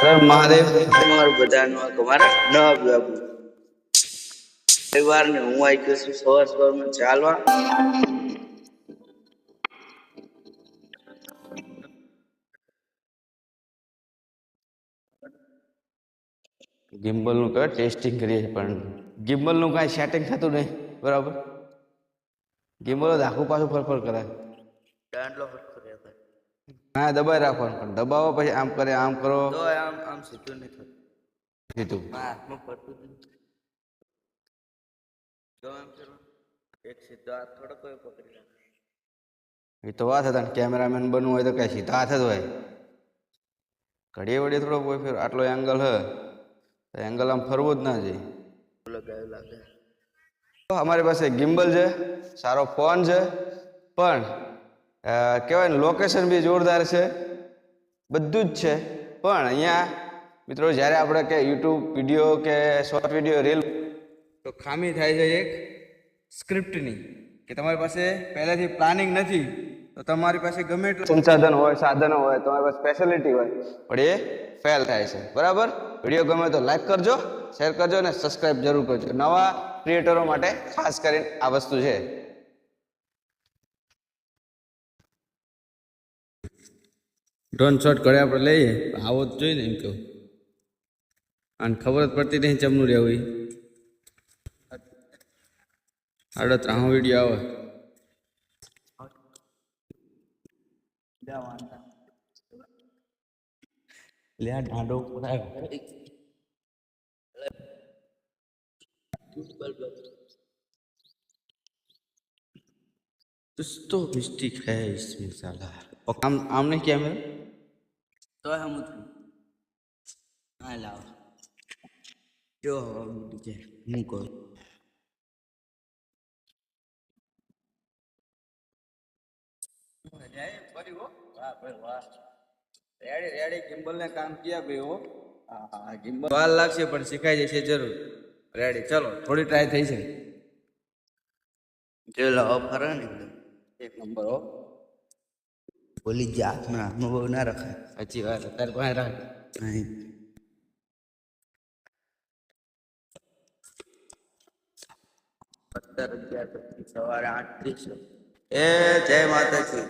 હર મહાદેવ. તમારું બધાનું મારા ન બાબુ પરિવાર ને હું આવી ગયો છું સવારમાં ચાલવા. ગિમ્બલ નું કઈ ટેસ્ટિંગ કરીએ પણ ગિમ્બલ નું કઈ સેટિંગ થતું નહીં બરાબર. ગિમ્બલ આખું પાછું ફરફર કરે. દાંડલો ફરતો રહેતો હા દબાઈ રાખવાનું પણ દબાવો પછી આમ કરે આમ કરો તો આમ આમ સીધું નહીં થતું. સીધું હાથમાં પડતું જ નહીં. તો આમ કરો એક સીધો હાથ થોડો કોઈ પકડી રાખે. એ તો વાત હતા કેમેરામેન બનવું હોય તો કઈ સીધા હાથ જ હોય. ઘડીએ વડીએ થોડો કોઈ ફેર આટલો એંગલ હ તો એંગલ આમ ફરવું જ ના જોઈએ. લગાવ્યું લાગે. અમારી પાસે ગિમ્બલ છે, સારો ફોન છે, પણ કહેવાય ને લોકેશન બી જોરદાર છે, બધું જ છે. પણ અહીંયા મિત્રો જ્યારે આપણે કે યુટ્યુબ વિડીયો કે શોર્ટ વિડીયો રીલ તો ખામી થાય છે એક સ્ક્રિપ્ટની કે તમારી પાસે પહેલેથી પ્લાનિંગ નથી તો તમારી પાસે ગમે એટલું સંસાધન હોય સાધનો હોય તમારી પાસે સ્પેશિયાલિટી હોય પણ એ ફેલ થાય છે બરાબર. વિડીયો ગમે તો લાઈક કરજો, શેર કરજો અને સબસ્ક્રાઈબ જરૂર કરજો. નવા ક્રિએટરો માટે ખાસ કરીને આ વસ્તુ છે. ડ્રોન શોટ ઘરે આપણે લઈએ આવો જ જોઈએ ને એમ કહું અને ખબર જ પડતી નહીં ચમનું રહેવું. આડો ત્રાહો વિડીયો આવે લે ઢાંડો कुछ तो मिस्टेक है इसमें साला. आम नहीं किया मेरा તો હમ હા લાવ જો હું કહું રેડી ગિમ્બલ ને કામ કિયા ભાઈ હો. ગિમ્બલ વાર લાગશે પણ શીખાઈ જશે જરૂર. રેડી ચલો થોડી ટ્રાય થઈ છે. જો લાવ ફરે ને એક નંબર હો. બોલી જા હાથમાં બહુ ના રખાય. સાચી વાત અત્યારે પાસે રાખ નહીં 11:11 સવારે 8:30 એ જય માતાજી.